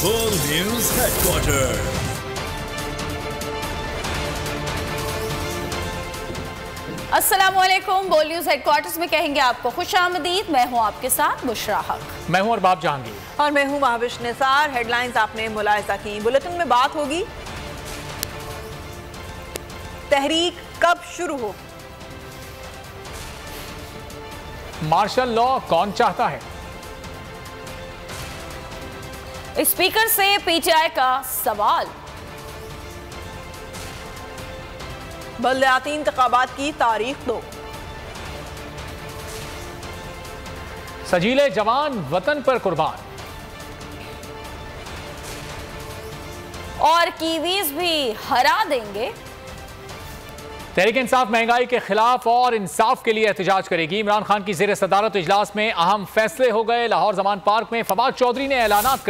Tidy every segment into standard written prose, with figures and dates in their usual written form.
बोल news headquarter. अस्सलामुअलैकुम। बोल न्यूज हेडक्वार्टर्स में कहेंगे आपको खुशामदीद। मैं हूं आपके साथ बुशरा हक। मैं हूं अरबाब जहांगीर और मैं हूं महाविश निसार। हेडलाइंस आपने मुलाहिजा की। बुलेटिन में बात होगी तहरीक कब शुरू हो, मार्शल लॉ कौन चाहता है, स्पीकर से पीटीआई का सवाल, बल्दियाती इंतखाबात की तारीख दो, सजीले जवान वतन पर कुर्बान, और कीवीज भी हरा देंगे। तहरीक इंसाफ महंगाई के खिलाफ और इंसाफ के लिए एहतजाज करेगी। इमरान खान की ज़ेर सदारत इजलास में अहम फैसले हो गए। लाहौर जमान पार्क में फवाद चौधरी ने ऐलानात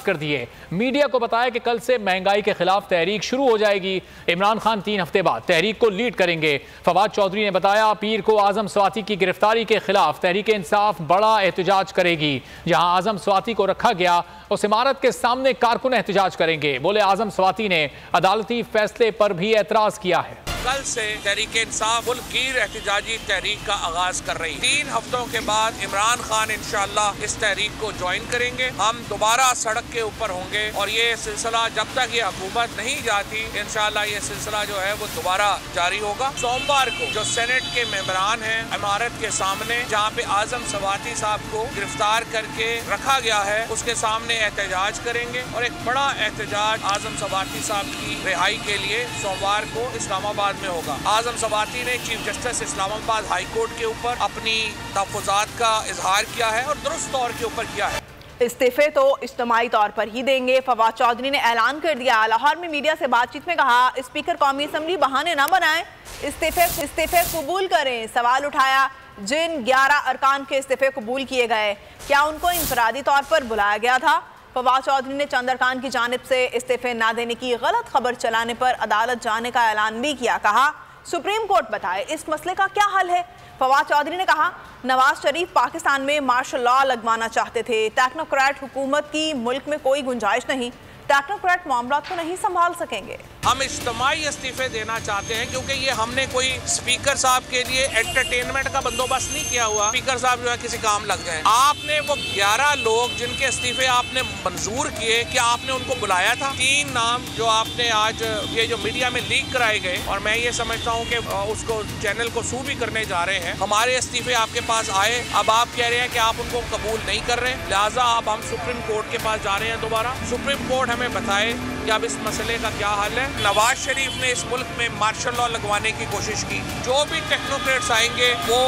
कर दिए। मीडिया को बताया कि कल से महंगाई के खिलाफ तहरीक शुरू हो जाएगी। इमरान खान 3 हफ्ते बाद तहरीक को लीड करेंगे। फवाद चौधरी ने बताया पीर को आजम स्वाति की गिरफ्तारी के खिलाफ तहरीक इंसाफ बड़ा एहतजाज करेगी। जहां आजम स्वाति को रखा गया उस इमारत के सामने कारकुन एहतजाज करेंगे। बोले आजम स्वाति ने अदालती फैसले पर भी एतराज किया है। कल से तहरीक इंसाफ मुल्कगीर एहतजाजी तहरीक का आगाज कर रही है। 3 हफ्तों के बाद इमरान खान इंशाअल्लाह इस तहरीक को ज्वाइन करेंगे। हम दोबारा सड़क के ऊपर होंगे और ये सिलसिला जब तक ये हुकूमत नहीं जाती इंशाअल्लाह ये सिलसिला जो है वो दोबारा जारी होगा। सोमवार को जो सेनेट के मेंबरान हैं इमारत के सामने जहाँ पे आजम स्वाति साहब को गिरफ्तार करके रखा गया है उसके सामने एहतजाज करेंगे और एक बड़ा एहतजाज आजम स्वाति साहब की रिहाई के लिए सोमवार को इस्लामाबाद में होगा। आजम स्वाति ने chief justice Islamabad high court के ऊपर अपनी तहफ़्फ़ुज़ात का इजहार किया है और दुरुस्त तौर के ऊपर किया है। इस्तीफे तो इज्तिमाई तौर पर ही देंगे। फवाद चौधरी ने ऐलान कर दिया। लाहौर में मीडिया से बातचीत में कहा स्पीकर कौमी असम्बली बहाने न बनाएं, इस्तीफे कबूल करें। सवाल उठाया जिन 11 अरकान के इस्तीफे कबूल किए गए क्या उनको इंफरादी तौर पर बुलाया गया था। फवाद चौधरी ने चंद अरकान की जानिब से इस्तीफे ना देने की गलत खबर चलाने पर अदालत जाने का ऐलान भी किया। कहा सुप्रीम कोर्ट बताए इस मसले का क्या हल है। फवाद चौधरी ने कहा नवाज शरीफ पाकिस्तान में मार्शल लॉ लगवाना चाहते थे। टेक्नोक्रेट हुकूमत की मुल्क में कोई गुंजाइश नहीं। टेक्नोक्रेट मामला को नहीं संभाल सकेंगे। हम इज्तिमाई इस्तीफे देना चाहते हैं क्योंकि ये हमने कोई स्पीकर साहब के लिए एंटरटेनमेंट का बंदोबस्त नहीं किया हुआ। स्पीकर साहब जो है किसी काम लग जाए। आपने वो 11 लोग जिनके इस्तीफे आपने मंजूर किए क्या आपने उनको बुलाया था? 3 नाम जो आपने आज ये जो मीडिया में लीक कराए गए और मैं ये समझता हूँ कि उसको चैनल को सू भी करने जा रहे हैं। हमारे इस्तीफे आपके पास आए, अब आप कह रहे हैं कि आप उनको कबूल नहीं कर रहे, लिहाजा अब हम सुप्रीम कोर्ट के पास जा रहे हैं दोबारा। सुप्रीम कोर्ट हमें बताए कि अब इस मसले का क्या हल है। नवाज शरीफ ने इस मुल्क में मार्शल लॉ लगवाने की कोशिश की। जो भी टेक्नोक्रेट्स आएंगे वो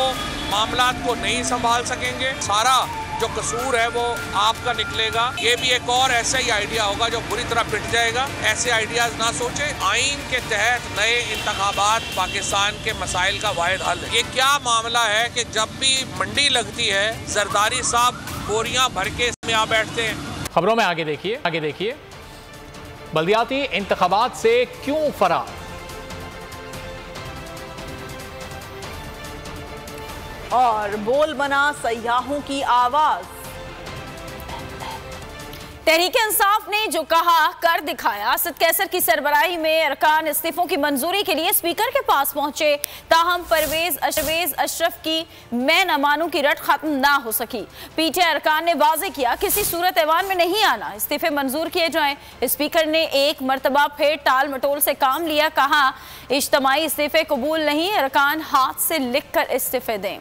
मामलात को नहीं संभाल सकेंगे। सारा जो कसूर है वो आपका निकलेगा। ये भी एक और ऐसा ही आइडिया होगा जो बुरी तरह पिट जाएगा। ऐसे आइडियाज ना सोचे। आइन के तहत नए इंतखाबात पाकिस्तान के मसाइल का वाहिद हल है। ये क्या मामला है कि जब भी मंडी लगती है जरदारी साहब बोरियां भर के इसमें आ बैठते हैं। खबरों में आगे देखिए बल्दियाती इंतखाबात से क्यों फरार, और बोल बना सयाहों की आवाज। तहरीक इंसाफ ने जो कहा कर दिखाया। असद कैसर की सरबराही में अरकान इस्तीफों की मंजूरी के लिए स्पीकर के पास पहुंचे। ताहम परवेज अशरफ की मैं न मानूं की रट खत्म ना हो सकी। पीटीआई अरकान ने वाजे किया किसी सूरत ऐवान में नहीं आना, इस्तीफे मंजूर किए जाएं। स्पीकर ने एक मरतबा फिर टाल मटोल से काम लिया। कहा इज्तिमाई इस्तीफे कबूल नहीं, अरकान हाथ से लिख कर इस्तीफे दें।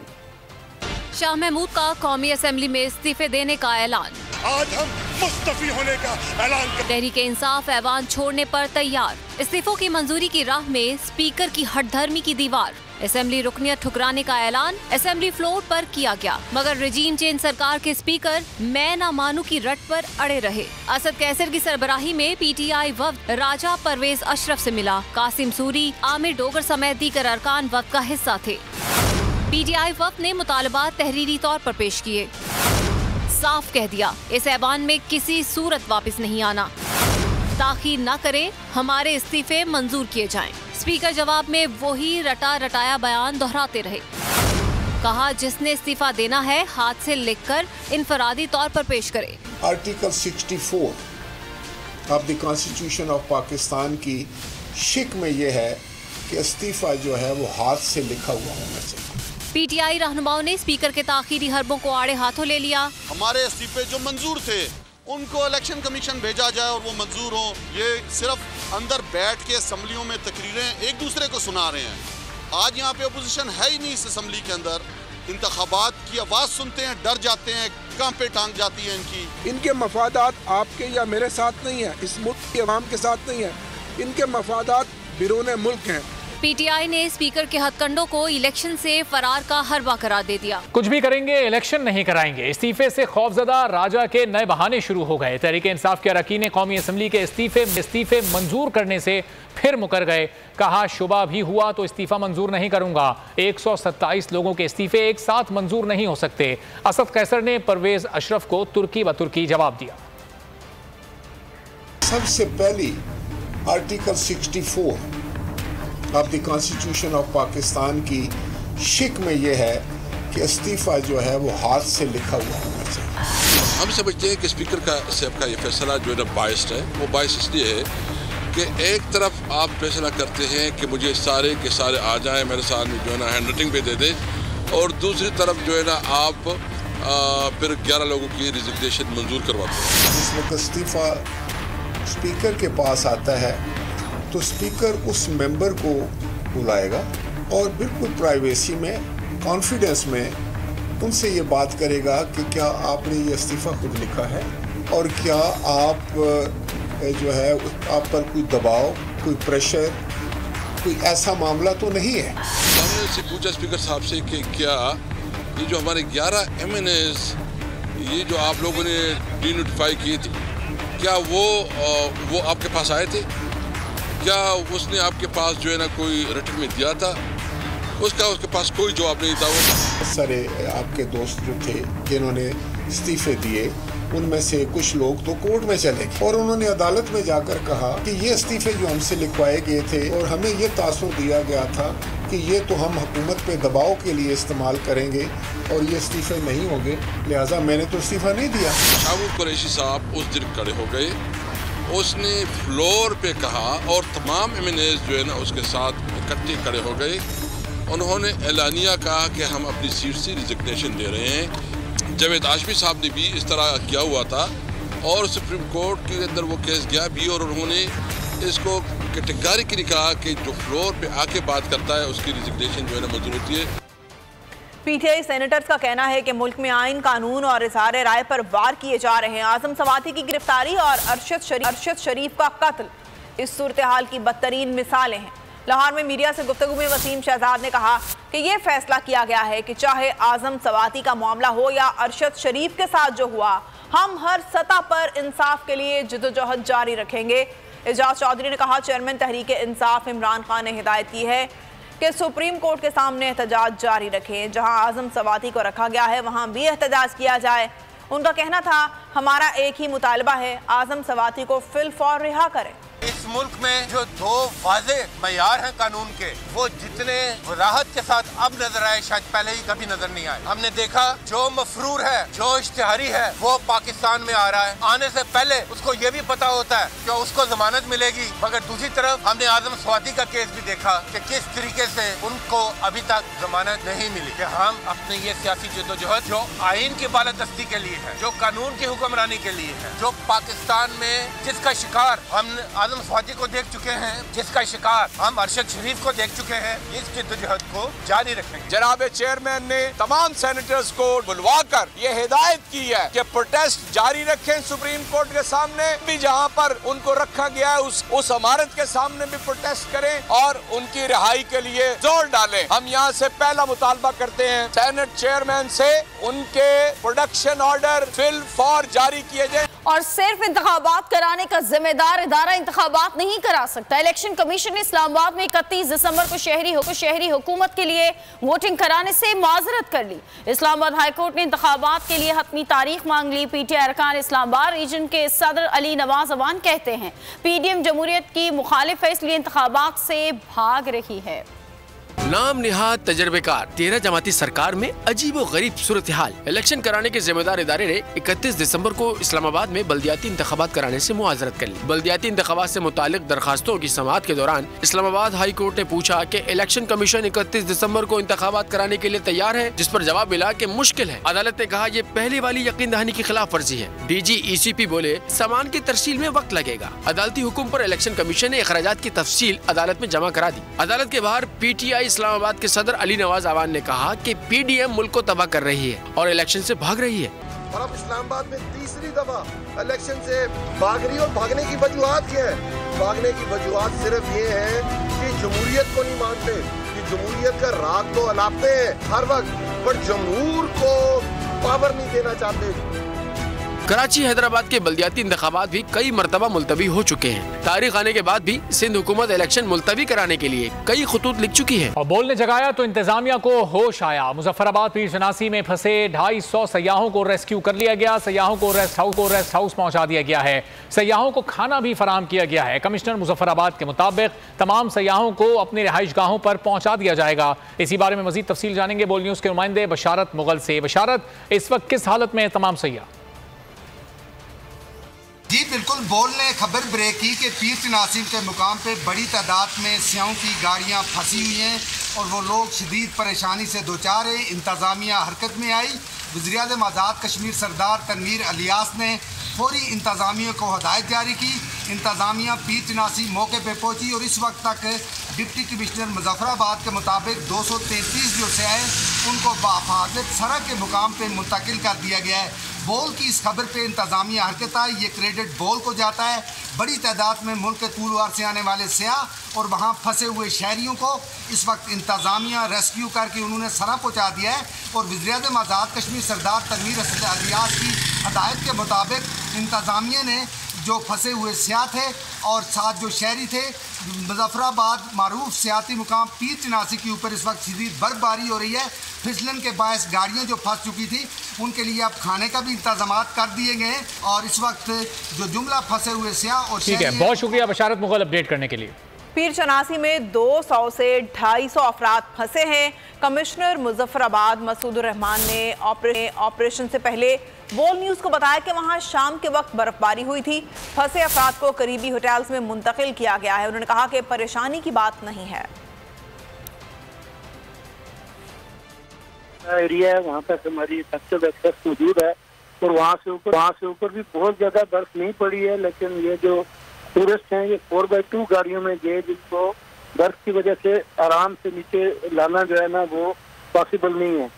शाह महमूद का कौमी असम्बली में इस्तीफे देने का ऐलान। आज हम मुस्तफी होने का ऐलान कर। तहरीक इंसाफ ऐवान छोड़ने पर तैयार। इस्तीफों की मंजूरी की राह में स्पीकर की हठधर्मी की दीवार। असेंबली रुकनियत ठुकराने का ऐलान असेंबली फ्लोर पर किया गया, मगर रजीम चेंज सरकार के स्पीकर मैं ना मानू की रट पर अड़े रहे। असद कैसर की सरबराही में पीटीआई वफ्द राजा परवेज अशरफ से मिला। कासिम सूरी, आमिर डोगर समेत दीगर अरकान वफ्द का हिस्सा थे। पीटीआई वफ्द ने मुतालबात तहरीरी तौर पर पेश किए। साफ कह दिया इस ऐवान में किसी सूरत वापस नहीं आना। ताखीर न करें, हमारे इस्तीफे मंजूर किए जाएं। स्पीकर जवाब में वही रटा रटाया बयान दोहराते रहे। कहा जिसने इस्तीफा देना है हाथ से लिखकर इनफरादी तौर पर पेश करे। आर्टिकल 64 अब द कॉन्स्टिट्यूशन ऑफ पाकिस्तान की शिक में ये है कि इस्तीफ़ा जो है वो हाथ से लिखा हुआ होना चाहिए। पीटीआई रहनुमाओं ने स्पीकर के ताखीरी हरबों को आड़े हाथों ले लिया। हमारे इस्तीफे जो मंजूर थे उनको इलेक्शन कमीशन भेजा जाए और वो मंजूर हो। ये सिर्फ अंदर बैठ के असम्बलियों में तकरीरें एक दूसरे को सुना रहे हैं। आज यहाँ पे अपोजिशन है ही नहीं इस असम्बली के अंदर। इंतखाबात की आवाज़ सुनते हैं, डर जाते हैं, कहाँ पे टांग जाती है इनकी। इनके मफादात आपके या मेरे साथ नहीं है, इस मुल्क के अवाम के साथ नहीं है। इनके मफादात बिरूने मुल्क हैं। पीटीआई ने स्पीकर के हथकंडों को इलेक्शन से फरार का हरबा करार दे दिया। कुछ भी करेंगे, इलेक्शन नहीं कराएंगे। इस्तीफे से खौफजदा राजा के नए बहाने शुरू हो गए। तहरीक इंसाफ के अरकान कौमी असम्बली के इस्तीफे मंजूर करने से फिर मुकर गए। कहा शुबा भी हुआ तो इस्तीफा मंजूर नहीं करूंगा। 127 लोगों के इस्तीफे एक साथ मंजूर नहीं हो सकते। असद कैसर ने परवेज अशरफ को तुर्की ब तुर्की जवाब दिया। सबसे पहली आर्टिकल 64 अब द कॉन्स्टिट्यूशन ऑफ पाकिस्तान की शिक में ये है कि इस्तीफ़ा जो है वो हाथ से लिखा हुआ होना चाहिए। हम समझते हैं कि स्पीकर का साहब का ये फैसला जो है ना बाइस्ड है। वो बाइस इसलिए है कि एक तरफ आप फैसला करते हैं कि मुझे सारे के सारे आ जाएं मेरे साथ जो है ना हैंड राइटिंग पे दे दें, और दूसरी तरफ जो है ना आप फिर 11 लोगों की रिजिग्नेशन मंजूर करवाते हैं। जिस वक्त इस्तीफ़ा स्पीकर के पास आता है तो स्पीकर उस मेंबर को बुलाएगा और बिल्कुल प्राइवेसी में, कॉन्फिडेंस में उनसे ये बात करेगा कि क्या आपने ये इस्तीफ़ा खुद लिखा है और क्या आप जो है आप पर कोई दबाव, कोई प्रेशर, कोई ऐसा मामला तो नहीं है। हमने उससे पूछा स्पीकर साहब से कि क्या ये जो हमारे 11 MNAs ये जो आप लोगों ने डीनोटिफाई किए थे, क्या वो आपके पास आए थे? क्या उसने आपके पास जो है ना कोई रिटर्न में दिया था? उसके पास कोई जवाब नहीं था। वो सारे आपके दोस्त जो थे जिन्होंने इस्तीफे दिए उनमें से कुछ लोग तो कोर्ट में चले गए और उन्होंने अदालत में जाकर कहा कि ये इस्तीफे जो हमसे लिखवाए गए थे और हमें ये तासुर दिया गया था कि ये तो हम हुकूमत पे दबाव के लिए इस्तेमाल करेंगे और ये इस्तीफे नहीं होंगे, लिहाजा मैंने तो इस्तीफा नहीं दिया। शाहबूब कुरैशी साहब उस दिन खड़े हो गए, उसने फ्लोर पे कहा और तमाम MNAs जो है ना उसके साथ इकट्ठे खड़े हो गए। उन्होंने एलानिया कहा कि हम अपनी सीट से रिजिग्नेशन दे रहे हैं। जावेद हाशमी साहब ने भी इस तरह किया हुआ था और सुप्रीम कोर्ट के अंदर वो केस गया भी और उन्होंने इसको कैटेगरिकली कहा कि जो फ्लोर पे आके बात करता है उसकी रिजिग्नेशन जो है ना मंजूर होती है। पीटीआई सेनेटर्स का कहना है कि मुल्क में आइन, कानून और इज़हार राय पर वार किए जा रहे हैं। आजम सवाती की गिरफ्तारी और अरशद शरीफ का कत्ल इस सूरत हाल की बदतरीन मिसालें हैं। लाहौर में मीडिया से गुफ्तगू में वसीम शहजाद ने कहा कि यह फैसला किया गया है कि चाहे आजम सवाती का मामला हो या अरशद शरीफ के साथ जो हुआ, हम हर सतह पर इंसाफ के लिए जदोजहद जारी रखेंगे। एजाज चौधरी ने कहा, चेयरमैन तहरीक इंसाफ इमरान खान ने हिदायत की है कि सुप्रीम कोर्ट के सामने एहतजाज जारी रखें। जहां आजम सवाती को रखा गया है वहां भी एहतजाज किया जाए। उनका कहना था, हमारा एक ही मुतालबा है, आजम सवाती को फिलफौर रिहा करें। इस मुल्क में जो दो वाज़े मयार हैं कानून के, वो जितने वज़ाहत के साथ अब नजर आए शायद पहले ही कभी नजर नहीं आए। हमने देखा जो मफरूर है, जो इश्तिहारी है, वो पाकिस्तान में आ रहा है। आने से पहले उसको ये भी पता होता है कि उसको जमानत मिलेगी, मगर दूसरी तरफ हमने आजम सवाती का केस भी देखा कि किस तरीके से उनको अभी तक जमानत नहीं मिली। कि हम अपने ये सियासी जद्दोजहद जो आइन की बालादस्ती के लिए है, जो कानून की हुक्मरानी के लिए है, जो पाकिस्तान में जिसका शिकार हम आजम सवाती को देख चुके हैं, जिसका शिकार हम अरशद शरीफ को देख चुके हैं, इस जद्दोजहद को जारी रखेंगे। जनाब चेयरमैन ने तमाम सेनेटर्स को बुलवाकर ये हिदायत की है कि प्रोटेस्ट जारी रखें सुप्रीम कोर्ट के सामने भी, जहां पर उनको रखा गया है उस इमारत के सामने भी प्रोटेस्ट करें और उनकी रिहाई के लिए जोर डालें। हम यहाँ से पहला मुतालबा करते हैं सेनेट चेयरमैन से, उनके प्रोडक्शन ऑर्डर फिल फॉर जारी किए जाए। और सिर्फ इंतखाबात कराने का जिम्मेदार इदारा इंतखाबात नहीं करा सकता। इलेक्शन कमीशन ने इस्लामाबाद में 31 दिसंबर को शहरी हुकूमत के लिए वोटिंग कराने से माजरत कर ली। इस्लामाबाद हाईकोर्ट ने इंतखाबात के लिए हतमी तारीख मांग ली। पीटीआई अरकान इस्लामाबाद रीजन के सदर अली नवाज अवान कहते हैं, PDM जमहूरियत की मुखालिफ है, इसलिए इंतखाबात से भाग रही है। नाम निहाद तजर्बेकार 13 जमाती सरकार में अजीब व गरीब सूरत हाल। इलेक्शन कराने के जिम्मेदार इदारे ने 31 दिसंबर को इस्लामाबाद में बल्दियाती इंतखाबात कराने से मुआजरत कर ली। बल्दियाती इंतखाबात से मुतालिक दरखास्तों की समाअत के दौरान इस्लामाबाद हाई कोर्ट ने पूछा कि इलेक्शन कमीशन 31 दिसंबर को इंतखाबात कराने के लिए तैयार है, जिस पर जवाब मिला कि मुश्किल है। अदालत ने कहा, ये पहली वाली यकीन दहानी की खिलाफ वर्जी है। DG ECP बोले, सामान की तरसील में वक्त लगेगा। अदालती हुक्म पर इलेक्शन कमीशन ने अखराजात की तफसील अदालत में जमा करा दी। अदालत के बाहर PTI इस्लामाबाद के सदर अली नवाज आवान ने कहा कि PDM मुल्क को तबाह कर रही है और इलेक्शन से भाग रही है। और अब इस्लामाबाद में तीसरी दफा इलेक्शन से भाग रही है। और भागने की वजूहत क्या है? भागने की वजूहत सिर्फ ये है कि जमहूरियत को नहीं मानते, कि जमहूरियत का राग तो अलापते हैं हर वक्त, पर जमहूर को पावर नहीं देना चाहते। कराची हैदराबाद के बल्दियाती इंतखाबात भी कई मरतबा मुलतवी हो चुके हैं। तारीख आने के बाद भी सिंध हुकूमत इलेक्शन मुलतवी कराने के लिए कई खतूत लिख चुकी है। और बोलने जगाया तो इंतजामिया को होश आया। मुजफ्फराबाद पीर शनासी में फंसे 250 सयाहों को रेस्क्यू कर लिया गया। सयाहों को रेस्ट हाउस पहुंचा दिया गया है। सयाहों को खाना भी फराहम किया गया है। कमिश्नर मुजफ्फराबाद के मुताबिक तमाम सयाहों को अपने रिहाइश गाहों पर पहुंचा दिया जाएगा। इसी बारे में मजीद तफसील जानेंगे बोल न्यूज के नुमाइंदे बशारत मुगल से। बशारत, इस वक्त किस हालत में है तमाम सयाह? जी बिल्कुल, बोल ने खबर ब्रेक की कि पीर नासिम के मुकाम पे बड़ी तादाद में स्याहों की गाड़ियां फंसी हुई हैं और वो लोग शदीद परेशानी से दोचार है। इंतज़ामिया हरकत में आई। वज़ीर-ए-आज़म आज़ाद कश्मीर सरदार तनवीर इलियास ने फौरी इंतज़ामिया को हदायत जारी की। इंतज़ामिया पीर नासिम मौके पर पहुँची और इस वक्त तक डिप्टी कमिश्नर मुजफ्फराबाद के मुताबिक 233 जो स्याह हैं उनको बाहिफाजत सड़क के मुकाम पर मुंतकिल कर दिया गया है। बोल की इस खबर पे इंतज़ामिया हरकत आई। ये क्रेडिट बोल को जाता है। बड़ी तादाद में मुल्क के तूल से आने वाले सयाह और वहाँ फंसे हुए शहरियों को इस वक्त इंतज़ामिया रेस्क्यू करके उन्होंने सरा पहुँचा दिया है। और वज़ीर-ए-आज़म आज़ाद कश्मीर सरदार तनवीर इलियास की हदायत के मुताबिक इंतज़ामिया ने जो फंसे हुए सयाह थे और साथ जो शहरी थे, मुजफ्फराबाद मारूफ सियाती मुकाम पीर नासी के ऊपर इस वक्त शदीद बर्फबारी हो रही है। फिसलन के बायस गाड़ियाँ जो फंस चुकी थी उनके लिए अब खाने का भी इंतजाम कर दिए गए और इस वक्त जो जुमला फंसे हुए सयाह और ठीक है, बहुत शुक्रिया बशारत मुगल अपडेट करने के लिए। पीर शनासी में 200 से 250 अफराद फंसे हैं। कमिश्नर मुजफ्फराबाद मसूदुर रहमान ने ऑपरेशन से पहले बोल न्यूज़ को बताया कि वहां शाम के वक्त बर्फबारी हुई थी। फंसे अफराद को करीबी होटल्स में मुंतकिल किया गया है। उन्होंने कहा कि परेशानी की बात नहीं है। एरिया है, वहाँ तक हमारी एक्सेस मौजूद है और वहाँ से ऊपर भी बहुत ज्यादा बर्फ नहीं पड़ी है, लेकिन ये जो टूरिस्ट हैं ये 4x2 गाड़ियों में गए, जिनको बर्फ की वजह से आराम से नीचे लाना जो है ना वो पॉसिबल नहीं है।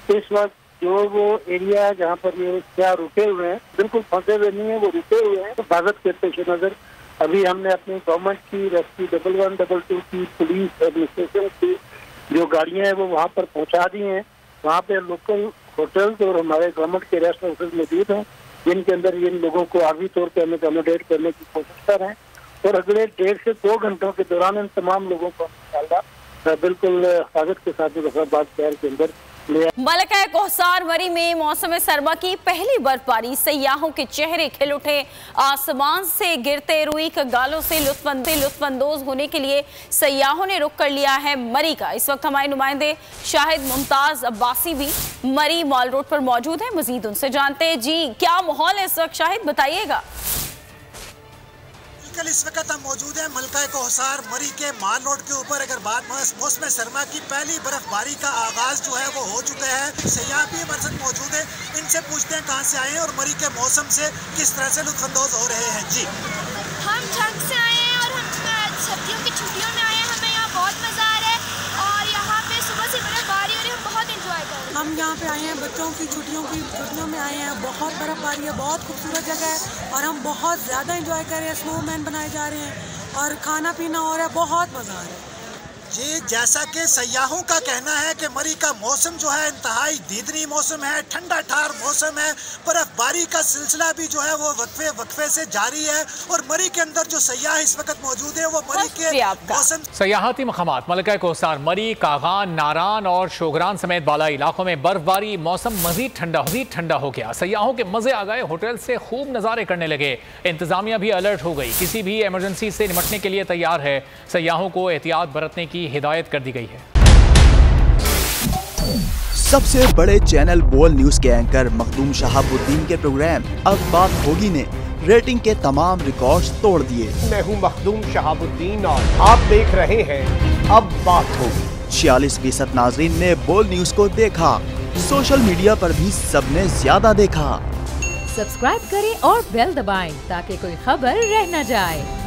तो इस वक्त जो वो एरिया है जहाँ पर ये क्या रुके हुए हैं, बिल्कुल फंसे हुए नहीं है, वो रुके हुए हैं। हिफाजत के पेश नजर अभी हमने अपनी गवर्नमेंट की रेस्क्यू 1112 की पुलिस एडमिनिस्ट्रेशन की जो गाड़ियाँ हैं वो वहाँ पर पहुँचा दी हैं। वहाँ पे लोकल होटल्स और हमारे गवर्नमेंट के रेस्ट हाउसेज मौजूद हैं, जिनके अंदर इन लोगों को आर्मी तौर पर हमें अकोमोडेट करने की कोशिश कर रहे हैं और अगले 1.5 से 2 घंटों के दौरान इन तमाम लोगों को इंशाअल्लाह बिल्कुल हिफाजत के साथ मुजफ्फराबाद शहर के अंदर। मलका कोहसार मरी में मौसम सरमा की पहली बर्फबारी, सयाहों के चेहरे खिल उठे। आसमान से गिरते रुई के गालों से लुत्फानंदोज होने के लिए सयाहों ने रुख कर लिया है मरी का। इस वक्त हमारे नुमाइंदे शाहिद मुमताज अब्बासी भी मरी मॉल रोड पर मौजूद है। मजीद उनसे जानते हैं। जी, क्या माहौल है इस वक्त, शाहिद बताइएगा। इस वक्त हम मौजूद हैं मलका कोहसार मरी के माल रोड के ऊपर। अगर बात मौसम सरमा की पहली बर्फबारी का आगाज जो है वो हो चुका है। सयाह भी हमारे साथ मौजूद है, इनसे पूछते हैं कहाँ से आए हैं और मरी के मौसम से किस तरह से लुत्फानंदोज हो रहे हैं। जी, हम जंग से आए हैं और हम सर्दियों की छुट्टियों में आए हैं। हमें यहाँ बहुत मजा आ रहा है और यहाँ पे सुबह से बर्फबारी हो रही है, हम बहुत इंजॉय कर रहे हैं। हम यहाँ पे आए हैं बच्चों की छुट्टियों में आए हैं। बहुत बर्फबारी है, बहुत खूबसूरत जगह है और हम बहुत ज़्यादा इंजॉय कर रहे हैं। स्नोमैन बनाए जा रहे हैं और खाना पीना हो रहा है, बहुत मज़ा आ रहा है। जी, जैसा कि सयाहों का कहना है कि मरी का मौसम जो है इंतहाई दीदनी मौसम है, ठंडा ठार मौसम है। बर्फबारी का सिलसिला भी जो है वो वक्फे से जारी है और मरी के अंदर जो सयाह इस वक्त मौजूद है वो मरी के मौसम सयाहती मकामात मलका कोहसार, मरी, कागान, नारान और शोगरान समेत बालाई इलाकों में बर्फबारी, मौसम मजीद ठंडा हो गया। सयाहों के मजे आ गए, होटल से खूब नज़ारे करने लगे। इंतजामिया भी अलर्ट हो गई, किसी भी इमरजेंसी से निपटने के लिए तैयार है। सयाहों को एहतियात बरतने की हिदायत कर दी गई है। सबसे बड़े चैनल बोल न्यूज के एंकर मखदूम शहाबुद्दीन के प्रोग्राम अब बात होगी ने रेटिंग के तमाम रिकॉर्ड्स तोड़ दिए। मैं हूं मखदूम शहाबुद्दीन और आप देख रहे हैं अब बात होगी। 46% नाजरीन ने बोल न्यूज को देखा। सोशल मीडिया पर भी सबने ज्यादा देखा। सब्सक्राइब करें और बेल दबाएं ताकि कोई खबर रह न जाए।